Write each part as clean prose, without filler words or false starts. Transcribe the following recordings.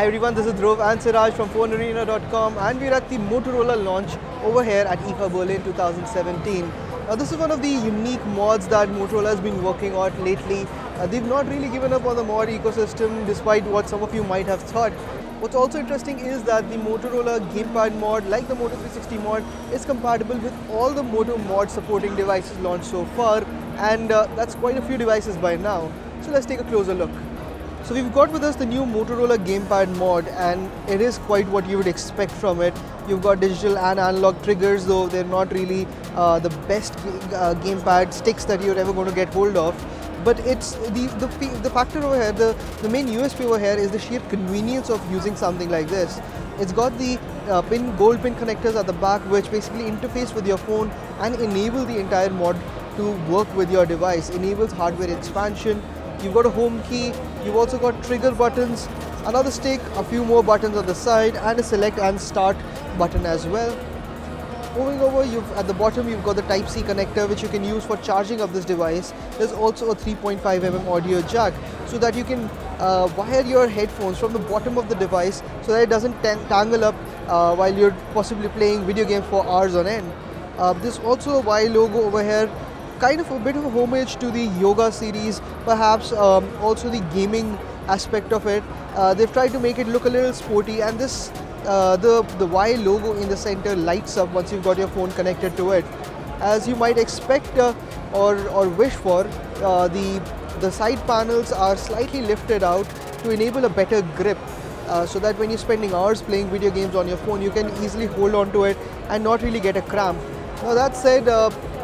Hi everyone, this is Dhruv and Siraj from FoneArena.com, and we're at the Motorola launch over here at IFA Berlin 2017. Now this is one of the unique mods that Motorola has been working on lately. They've not really given up on the mod ecosystem despite what some of you might have thought. What's also interesting is that the Motorola Gamepad mod, like the Moto 360 mod, is compatible with all the Moto mod supporting devices launched so far, and that's quite a few devices by now. So let's take a closer look. So we've got with us the new Motorola Gamepad mod, and it is quite what you would expect from it. You've got digital and analog triggers, though they're not really the best gamepad sticks that you're ever going to get hold of. But it's the factor over here, the main USP over here is the sheer convenience of using something like this. It's got the gold pin connectors at the back, which basically interface with your phone and enable the entire mod to work with your device. Enables hardware expansion. You've got a home key, you've also got trigger buttons, another stick, a few more buttons on the side, and a select and start button as well. Moving over, at the bottom you've got the Type-C connector, which you can use for charging up this device. There's also a 3.5mm audio jack, so that you can wire your headphones from the bottom of the device so that it doesn't tangle up while you're possibly playing video games for hours on end. There's also a Y logo over here, kind of a bit of a homage to the yoga series, perhaps also the gaming aspect of it. They've tried to make it look a little sporty, and this the Y logo in the center lights up once you've got your phone connected to it. As you might expect or wish for, the side panels are slightly lifted out to enable a better grip, so that when you're spending hours playing video games on your phone, you can easily hold on to it and not really get a cramp. Now that said,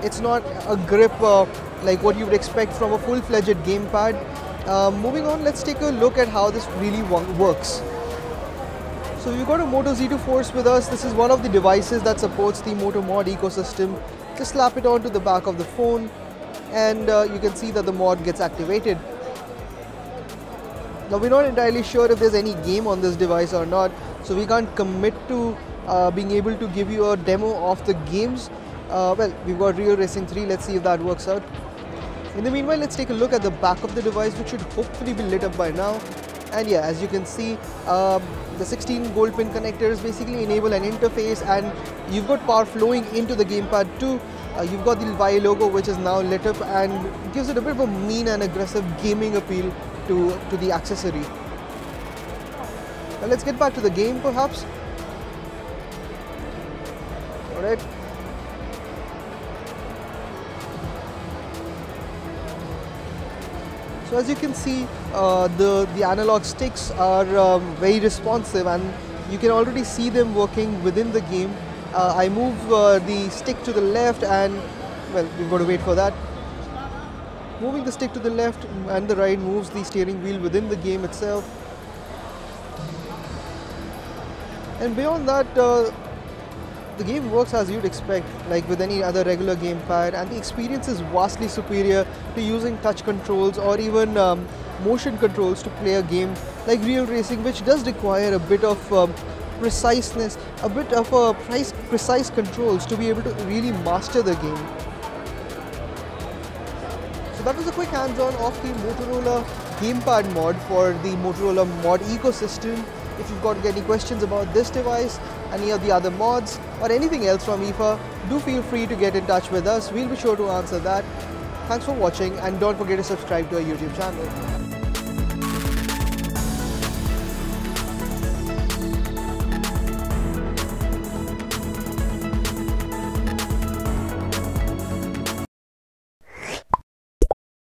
it's not a grip like what you would expect from a full-fledged gamepad. Moving on, let's take a look at how this really works. So we've got a Moto Z Force with us. This is one of the devices that supports the Moto mod ecosystem. Just slap it onto the back of the phone, and you can see that the mod gets activated. Now we're not entirely sure if there's any game on this device or not, so we can't commit to being able to give you a demo of the games. Well, we've got Rio Racing 3, let's see if that works out. In the meanwhile, let's take a look at the back of the device, which should hopefully be lit up by now. And yeah, as you can see, the 16 gold pin connectors basically enable an interface, and you've got power flowing into the gamepad too. You've got the Y logo, which is now lit up and gives it a bit of a mean and aggressive gaming appeal to the accessory. Now let's get back to the game perhaps. Alright. So as you can see, the analog sticks are very responsive, and you can already see them working within the game. I move the stick to the left, and well, we've got to wait for that. Moving the stick to the left and the right moves the steering wheel within the game itself. And beyond that, the game works as you'd expect, like with any other regular gamepad, and the experience is vastly superior to using touch controls or even motion controls to play a game like Real Racing, which does require a bit of preciseness, a bit of precise controls to be able to really master the game. So that was a quick hands-on of the Motorola Gamepad mod for the Motorola mod ecosystem. If you've got any questions about this device, any of the other mods, or anything else from IFA, do feel free to get in touch with us. We'll be sure to answer that. Thanks for watching, and don't forget to subscribe to our YouTube channel.